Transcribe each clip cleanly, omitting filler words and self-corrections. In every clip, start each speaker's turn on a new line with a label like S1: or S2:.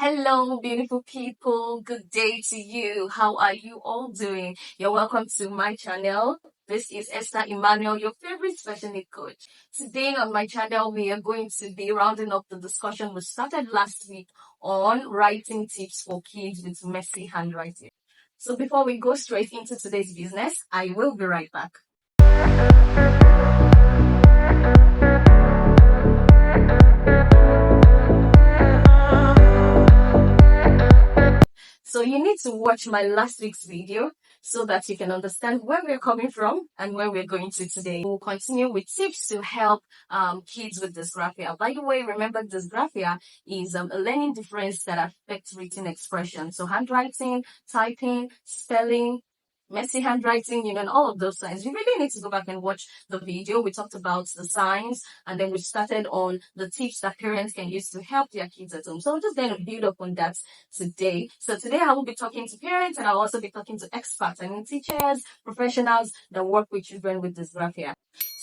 S1: Hello, beautiful people. Good day to you. How are you all doing? You're welcome to my channel. This is Esther Emmanuel, your favorite special need coach. Today on my channel, we are going to be rounding up the discussion we started last week on writing tips for kids with messy handwriting. So before we go straight into today's business, I will be right back. So you need to watch my last week's video so that you can understand where we're coming from and where we're going to today. We'll continue with tips to help kids with dysgraphia. By the way, remember dysgraphia is a learning difference that affects written expression. So handwriting, typing, spelling, messy handwriting, and all of those signs. You really need to go back and watch the video. We talked about the signs, and then we started on the tips that parents can use to help their kids at home. So I'm just going to build up on that today. So today I will be talking to parents, and I'll also be talking to experts, teachers, professionals that work with children with dysgraphia.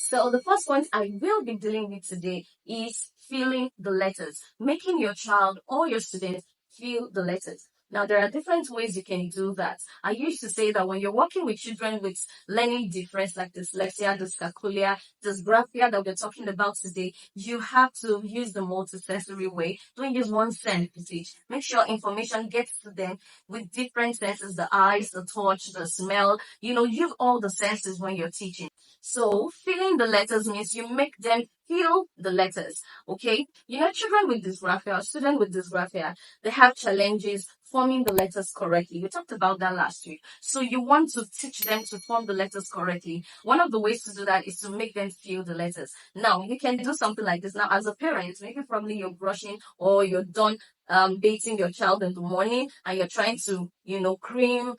S1: So the first point I will be dealing with today is filling the letters, making your child or your student fill the letters. Now, there are different ways you can do that. I used to say that when you're working with children with learning difference like dyslexia, dyscalculia, dysgraphia that we're talking about today, you have to use the multisensory way. Don't use one sense to teach. Make sure information gets to them with different senses, the eyes, the touch, the smell. Use all the senses when you're teaching. So filling the letters means you make them feel the letters, okay? Children with dysgraphia, students with dysgraphia, they have challenges forming the letters correctly. We talked about that last week. So you want to teach them to form the letters correctly. One of the ways to do that is to make them feel the letters. Now, you can do something like this. Now, as a parent, maybe probably you're brushing or you're done bathing your child in the morning and you're trying to, rub cream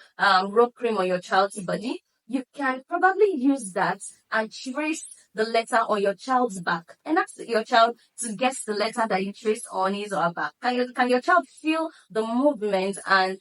S1: on your child's body. You can probably use that and trace the letter on your child's back and ask your child to guess the letter that you traced on his or her back. Can your child feel the movement and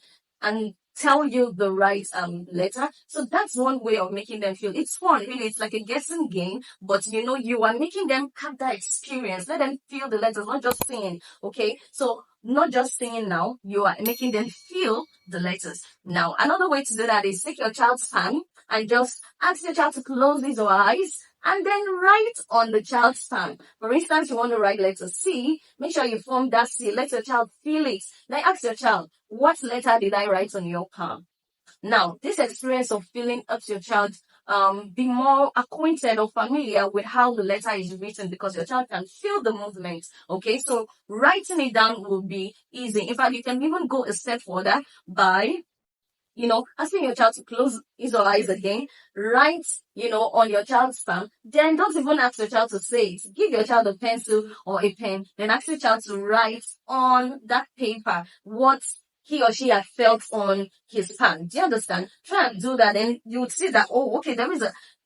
S1: tell you the right letter? So that's one way of making them feel. It's fun, really. It's like a guessing game, but you are making them have that experience. Let them feel the letters, not just singing. Okay, so not just singing now, you are making them feel the letters. Now, another way to do that is take your child's palm and just ask your child to close his or her eyes and then write on the child's palm. For instance, you want to write letter C, make sure you form that C, let your child feel it. Then ask your child, what letter did I write on your palm? Now, this experience of feeling helps your child be more acquainted or familiar with how the letter is written because your child can feel the movement. Okay, so writing it down will be easy. In fact, you can even go a step further by asking your child to close his or her eyes again, write, on your child's palm, then don't even ask your child to say it. Give your child a pencil or a pen, then ask your child to write on that paper what he or she had felt on his palm. Do you understand? Try and do that and you would see that, oh, okay,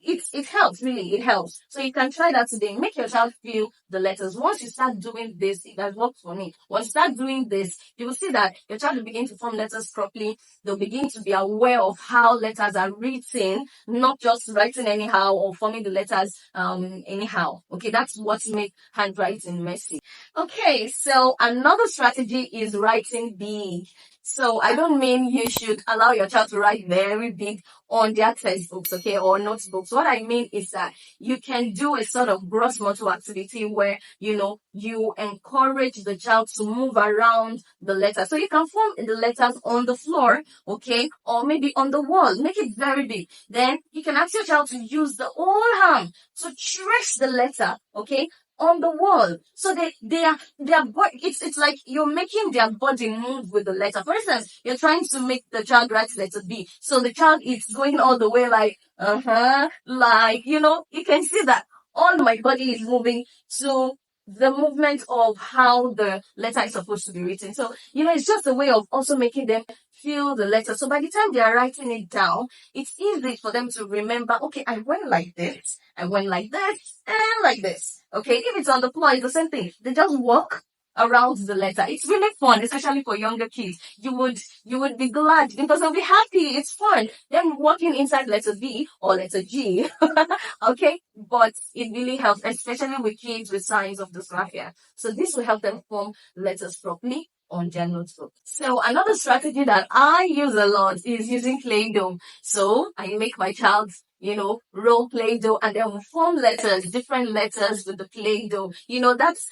S1: it helps, really, it helps. So you can try that today. Make your child feel the letters. Once you start doing this, it has worked for me. Once you start doing this, you will see that your child will begin to form letters properly. They'll begin to be aware of how letters are written, not just writing anyhow or forming the letters anyhow. Okay, that's what makes handwriting messy. Okay, so another strategy is writing big. So I don't mean you should allow your child to write very big on their textbooks, okay, or notebooks. What I mean is that you can do a sort of gross motor activity where, you encourage the child to move around the letter. So you can form the letters on the floor, okay, or maybe on the wall. Make it very big. Then you can ask your child to use the whole arm to trace the letter, okay, on the wall. So it's like you're making their body move with the letter. For instance, you're trying to make the child write letter B. So the child is going all the way like, you can see that all my body is moving to the movement of how the letter is supposed to be written. So, it's just a way of also making them feel the letter. So by the time they are writing it down, it's easy for them to remember, okay, I went like this, I went like this, and like this. Okay, if it's on the floor, it's the same thing. They just walk around the letter. It's really fun, especially for younger kids. You would be glad because they'll be happy. It's fun. Then walking inside letter B or letter G. Okay, but it really helps, especially with kids with signs of dysgraphia. So this will help them form letters properly. on their notebook. So another strategy that I use a lot is using Play-Doh. So I make my child, roll Play-Doh and then we form letters, different letters with the Play-Doh.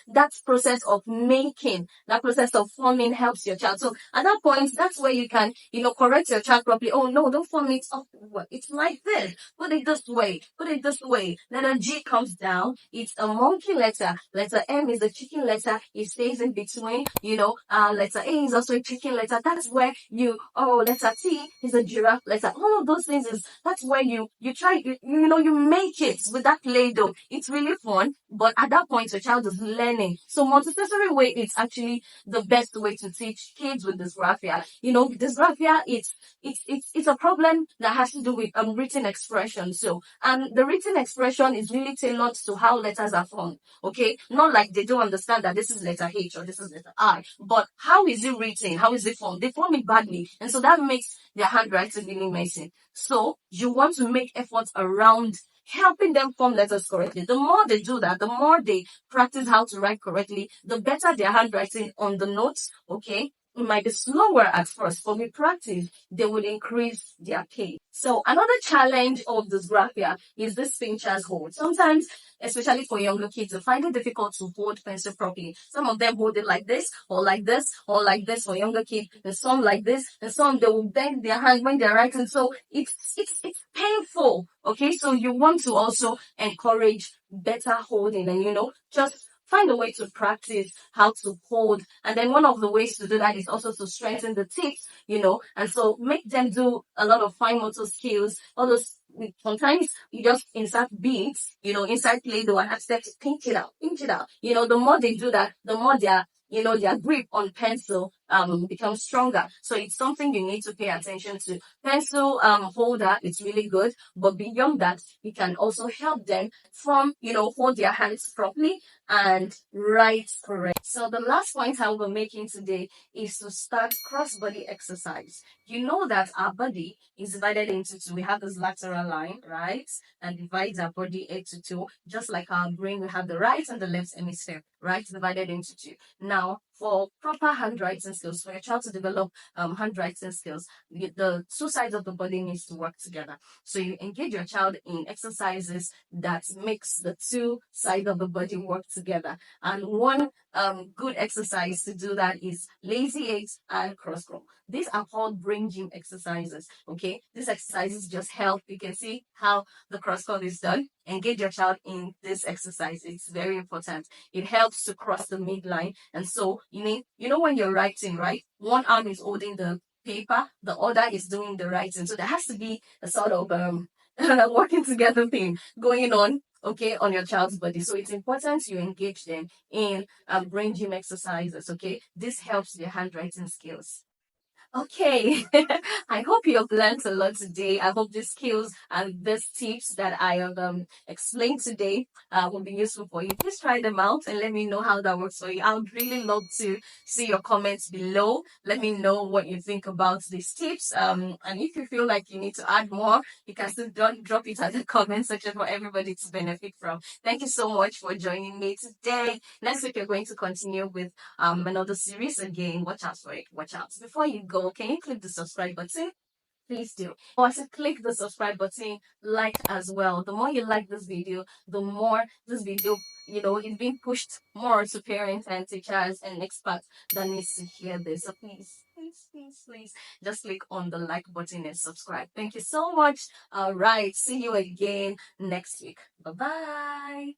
S1: That's process of making, that process of forming helps your child. So at that point, that's where you can, correct your child properly. Oh no, don't form it up. It's like this. Put it this way. Put it this way. Letter G comes down. It's a monkey letter. Letter M is a chicken letter. It stays in between. Letter A is also a chicken letter. That's where letter T is a giraffe letter. All of those things that's where you try, you make it with that Play-Doh. It's really fun, but at that point, your child is learning. So Montessori way is actually the best way to teach kids with dysgraphia. Dysgraphia, it's a problem that has to do with written expression. So, and the written expression is really tailored to how letters are formed. Okay, not like they don't understand that this is letter H or this is letter I, but how is it written? How is it formed? They form it badly, and so that makes their handwriting really messy. So you want to make efforts around helping them form letters correctly. The more they do that, the more they practice how to write correctly, the better their handwriting on the notes. Okay, it might be slower at first, but with practice, they will increase their pace. So another challenge of dysgraphia is this pincher's hold. Sometimes, especially for younger kids, they find it difficult to hold pencil properly. Some of them hold it like this, or like this, or like this for younger kids, and some like this, and some they will bend their hand when they're writing. So it's painful. Okay, so you want to also encourage better holding, and just find a way to practice how to hold. And then one of the ways to do that is also to strengthen the tips, and so make them do a lot of fine motor skills. All those, sometimes you just insert beads, inside Play-Doh and ask them to pinch it out, pinch it out. The more they do that, the more their grip on pencil becomes stronger. So it's something you need to pay attention to. Pencil holder, it's really good, but beyond that, it can also help them hold their hands properly and write correct. So the last point I will be making today is to start cross-body exercise. You know that our body is divided into two. We have this lateral line, right? And divides our body into two. Just like our brain, we have the right and the left hemisphere, right? Divided into two. Now, for proper handwriting skills, for your child to develop handwriting skills, the two sides of the body needs to work together. So you engage your child in exercises that makes the two sides of the body work together. And one good exercise to do that is lazy eggs and cross crawl. These are called brain gym exercises. Okay, these exercises just help. You can see how the cross crawl is done. Engage your child in this exercise. It's very important. It helps to cross the midline. And so when you're writing, right? One arm is holding the paper, the other is doing the writing. So there has to be a sort of working together thing going on, okay, on your child's body. So it's important you engage them in brain gym exercises, okay? This helps their handwriting skills. Okay, I hope you have learned a lot today. I hope these skills and these tips that I have explained today will be useful for you. Please try them out and let me know how that works for you. I would really love to see your comments below. Let me know what you think about these tips. And if you feel like you need to add more, you can still drop it at the comment section for everybody to benefit from. Thank you so much for joining me today. Next week, we're going to continue with another series again. Watch out for it. Watch out. Before you go, can you click the subscribe button? Please do. Also, click the subscribe button, like as well. The more you like this video, the more this video, is being pushed more to parents and teachers and experts that needs to hear this. So please, just click on the like button and subscribe. Thank you so much. All right. See you again next week. Bye-bye.